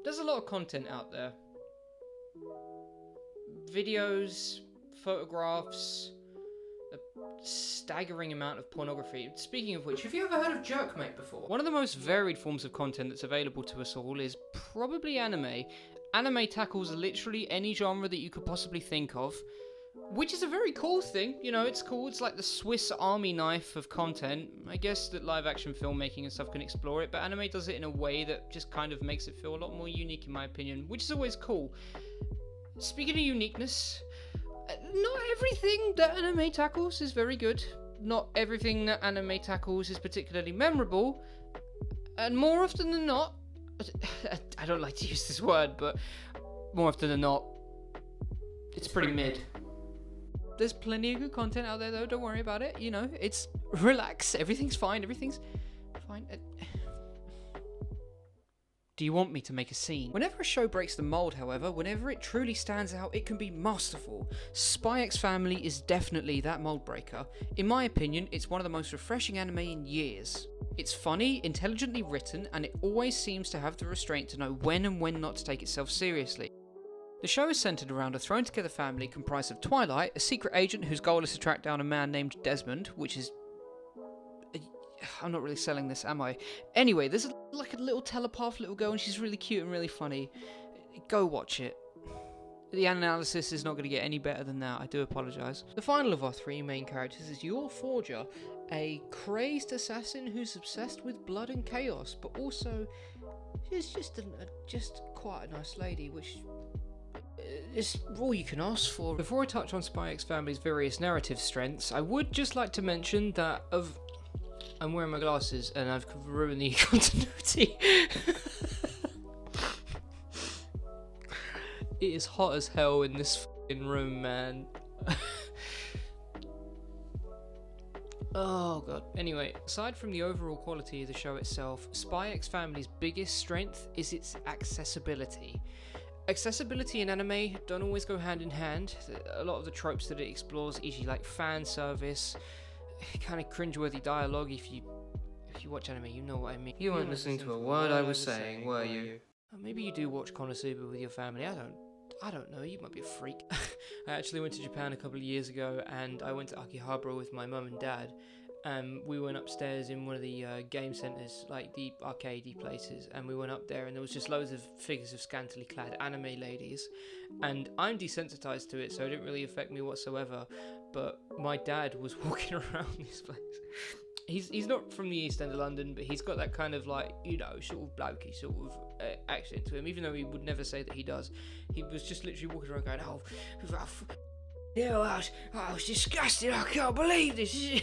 There's a lot of content out there. Videos, photographs, a staggering amount of pornography. Speaking of which, have you ever heard of Jerkmate before? One of the most varied forms of content that's available to us all is probably anime. Anime tackles literally any genre that you could possibly think of, which is a very cool thing. You know, it's cool. It's like the Swiss Army knife of content. I guess that live action filmmaking and stuff can explore it, but anime does it in a way that just kind of makes it feel a lot more unique in my opinion, which is always cool. Speaking of uniqueness, not everything that anime tackles is very good. Not everything that anime tackles is particularly memorable. And more often than not, I don't like to use this word, but more often than not, it's pretty mid. There's plenty of good content out there though, don't worry about it. You know, it's relax, everything's fine, everything's fine. Do you want me to make a scene? Whenever a show breaks the mold, however, whenever it truly stands out, it can be masterful. SpyxFamily is definitely that mold breaker. In my opinion, it's one of the most refreshing anime in years. It's funny, intelligently written, and it always seems to have the restraint to know when and when not to take itself seriously. The show is centered around a thrown-together family comprised of Twilight, a secret agent whose goal is to track down a man named Desmond, which is... I'm not really selling this, am I? Anyway, there's like a little telepath little girl and she's really cute and really funny. Go watch it. The analysis is not going to get any better than that, I do apologise. The final of our three main characters is your Forger, a crazed assassin who's obsessed with blood and chaos, but also is just quite a nice lady, which is all you can ask for. Before I touch on SpyxFamily's various narrative strengths, I would just like to mention that I'm wearing my glasses and I've ruined the continuity. It is hot as hell in this f***ing room, man. Oh god. Anyway, aside from the overall quality of the show itself, SpyxFamily's biggest strength is its accessibility. Accessibility in anime don't always go hand in hand. A lot of the tropes that it explores, e.g. like fan service, kind of cringeworthy dialogue. If you watch anime, you know what I mean. You weren't listening to a word I was saying, were you? Maybe you do watch Konosuba with your family. I don't know. You might be a freak. I actually went to Japan a couple of years ago, and I went to Akihabara with my mum and dad. We went upstairs in one of the game centres, like the arcadey places, and we went up there and there was just loads of figures of scantily clad anime ladies, and I'm desensitised to it, so it didn't really affect me whatsoever, but my dad was walking around this place. He's not from the East End of London, but he's got that kind of like, you know, sort of blokey sort of accent to him, even though he would never say that he does. He was just literally walking around going, yeah, I was disgusted, I can't believe this.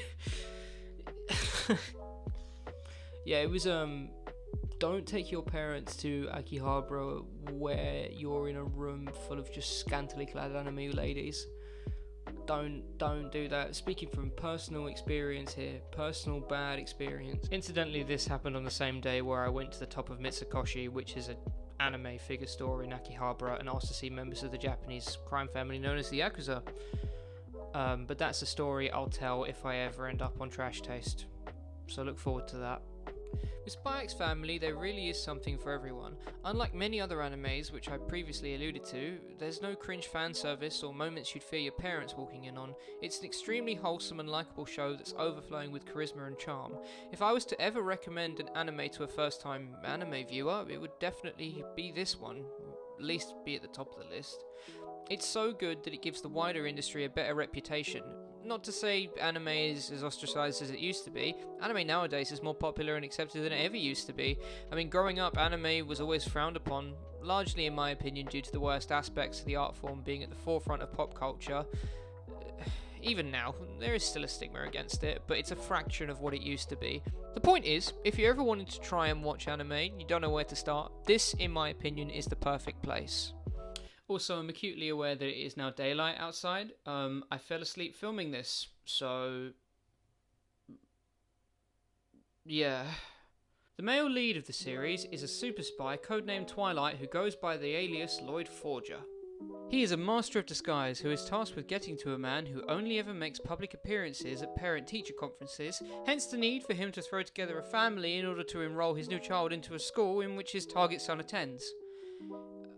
Yeah, it was don't take your parents to Akihabara where you're in a room full of just scantily clad anime ladies. Don't do that. Speaking from personal experience here, personal bad experience. Incidentally, this happened on the same day where I went to the top of Mitsukoshi, which is an anime figure store in Akihabara, and asked to see members of the Japanese crime family known as the Yakuza. But that's a story I'll tell if I ever end up on Trash Taste. So look forward to that. With SpyxFamily, there really is something for everyone. Unlike many other animes, which I previously alluded to, there's no cringe fan service or moments you'd fear your parents walking in on. It's an extremely wholesome and likeable show that's overflowing with charisma and charm. If I was to ever recommend an anime to a first-time anime viewer, it would definitely be this one, or at least be at the top of the list. It's so good that it gives the wider industry a better reputation. Not to say anime is as ostracized as it used to be. Anime nowadays is more popular and accepted than it ever used to be. I mean, growing up, anime was always frowned upon, largely in my opinion due to the worst aspects of the art form being at the forefront of pop culture. Even now, there is still a stigma against it, but it's a fraction of what it used to be. The point is, if you ever wanted to try and watch anime and you don't know where to start, this, in my opinion, is the perfect place. Also, I'm acutely aware that it is now daylight outside. I fell asleep filming this, so... yeah. The male lead of the series is a super spy codenamed Twilight who goes by the alias Lloyd Forger. He is a master of disguise who is tasked with getting to a man who only ever makes public appearances at parent-teacher conferences, hence the need for him to throw together a family in order to enroll his new child into a school in which his target son attends.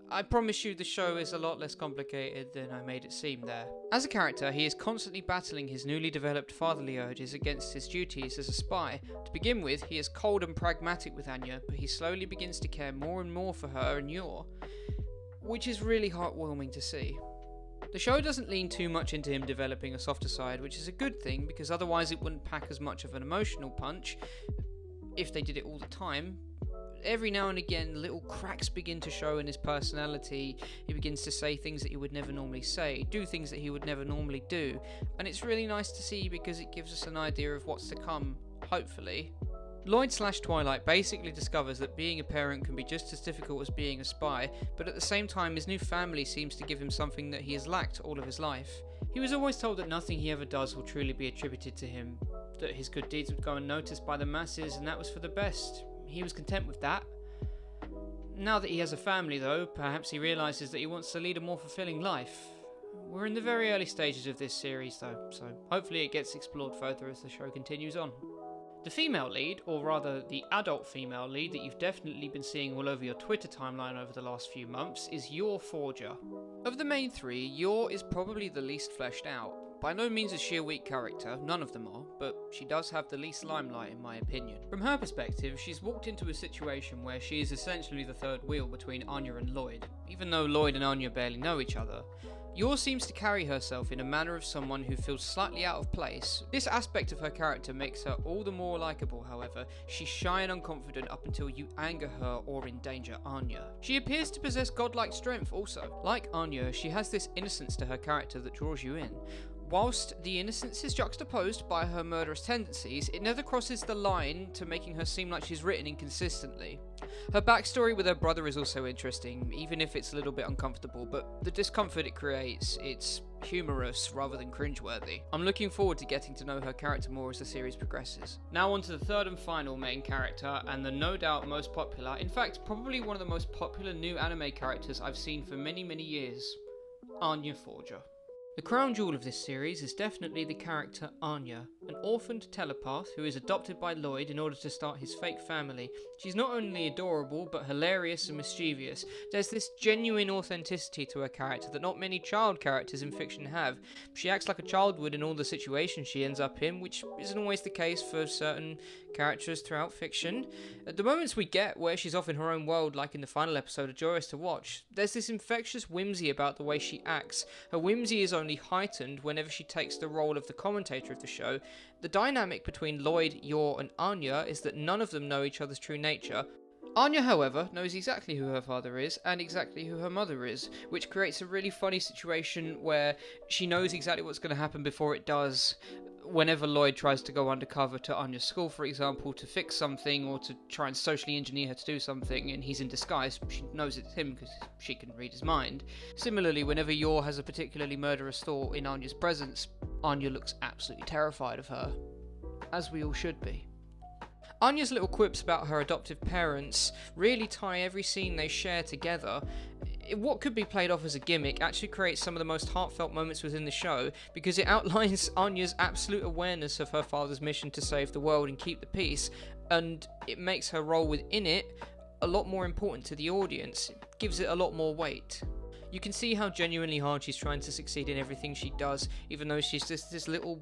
I promise you the show is a lot less complicated than I made it seem there. As a character, he is constantly battling his newly developed fatherly urges against his duties as a spy. To begin with, he is cold and pragmatic with Anya, but he slowly begins to care more and more for her and Yor, which is really heartwarming to see. The show doesn't lean too much into him developing a softer side, which is a good thing because otherwise it wouldn't pack as much of an emotional punch if they did it all the time. Every now and again, little cracks begin to show in his personality. He begins to say things that he would never normally say, do things that he would never normally do, and it's really nice to see because it gives us an idea of what's to come, hopefully. Lloyd/Twilight basically discovers that being a parent can be just as difficult as being a spy, but at the same time his new family seems to give him something that he has lacked all of his life. He was always told that nothing he ever does will truly be attributed to him, that his good deeds would go unnoticed by the masses, and that was for the best. He was content with that. Now that he has a family though, perhaps he realises that he wants to lead a more fulfilling life. We're in the very early stages of this series though, so hopefully it gets explored further as the show continues on. The female lead, or rather the adult female lead that you've definitely been seeing all over your Twitter timeline over the last few months, is Yor Forger. Of the main three, Yor is probably the least fleshed out. By no means is she a weak character, none of them are, but she does have the least limelight in my opinion. From her perspective, she's walked into a situation where she is essentially the third wheel between Anya and Lloyd. Even though Lloyd and Anya barely know each other, Yor seems to carry herself in a manner of someone who feels slightly out of place. This aspect of her character makes her all the more likeable, however. She's shy and unconfident up until you anger her or endanger Anya. She appears to possess godlike strength also. Like Anya, she has this innocence to her character that draws you in. Whilst the innocence is juxtaposed by her murderous tendencies, it never crosses the line to making her seem like she's written inconsistently. Her backstory with her brother is also interesting, even if it's a little bit uncomfortable, but the discomfort it creates, it's humorous rather than cringeworthy. I'm looking forward to getting to know her character more as the series progresses. Now on to the third and final main character, and the no doubt most popular, in fact probably one of the most popular new anime characters I've seen for many years, Anya Forger. The crown jewel of this series is definitely the character Anya, an orphaned telepath who is adopted by Lloyd in order to start his fake family. She's not only adorable, but hilarious and mischievous. There's this genuine authenticity to her character that not many child characters in fiction have. She acts like a child would in all the situations she ends up in, which isn't always the case for certain characters throughout fiction. At the moments we get where she's off in her own world, like in the final episode, are joyous to watch. There's this infectious whimsy about the way she acts. Her whimsy is only heightened whenever she takes the role of the commentator of the show. The dynamic between Lloyd, Yor and Anya is that none of them know each other's true nature. Anya, however, knows exactly who her father is and exactly who her mother is, which creates a really funny situation where she knows exactly what's going to happen before it does. Whenever Lloyd tries to go undercover to Anya's school, for example, to fix something or to try and socially engineer her to do something, and he's in disguise, she knows it's him because she can read his mind. Similarly, whenever Yor has a particularly murderous thought in Anya's presence, Anya looks absolutely terrified of her, as we all should be. Anya's little quips about her adoptive parents really tie every scene they share together. What could be played off as a gimmick actually creates some of the most heartfelt moments within the show because it outlines Anya's absolute awareness of her father's mission to save the world and keep the peace, and it makes her role within it a lot more important to the audience. It gives it a lot more weight. You can see how genuinely hard she's trying to succeed in everything she does, even though she's just this little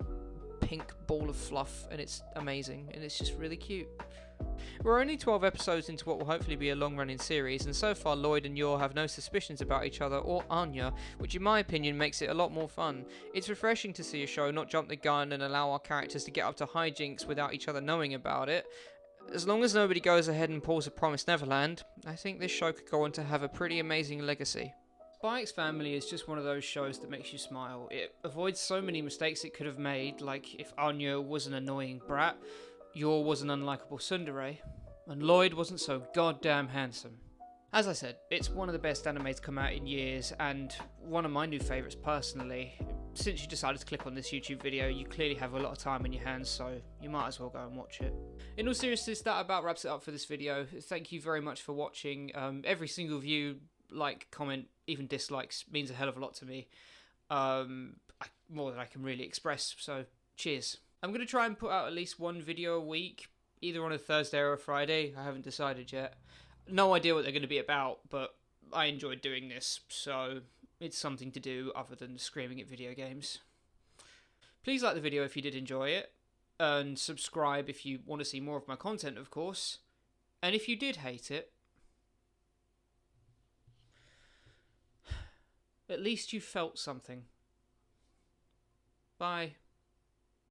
pink ball of fluff, and it's amazing, and it's just really cute. We're only 12 episodes into what will hopefully be a long-running series, and so far Lloyd and Yor have no suspicions about each other or Anya, which in my opinion makes it a lot more fun. It's refreshing to see a show not jump the gun and allow our characters to get up to hijinks without each other knowing about it. As long as nobody goes ahead and pulls a Promised Neverland, I think this show could go on to have a pretty amazing legacy. SpyxFamily is just one of those shows that makes you smile. It avoids so many mistakes it could have made, like if Anya was an annoying brat, Yor was an unlikable tsundere, and Lloyd wasn't so goddamn handsome. As I said, it's one of the best anime to come out in years, and one of my new favourites personally. Since you decided to click on this YouTube video, you clearly have a lot of time in your hands, so you might as well go and watch it. In all seriousness, that about wraps it up for this video. Thank you very much for watching. Every single view, like, comment, even dislikes means a hell of a lot to me. More than I can really express, so cheers. I'm going to try and put out at least one video a week, either on a Thursday or a Friday. I haven't decided yet. No idea what they're going to be about, but I enjoyed doing this, so it's something to do other than screaming at video games. Please like the video if you did enjoy it, and subscribe if you want to see more of my content, of course. And if you did hate it, at least you felt something. Bye.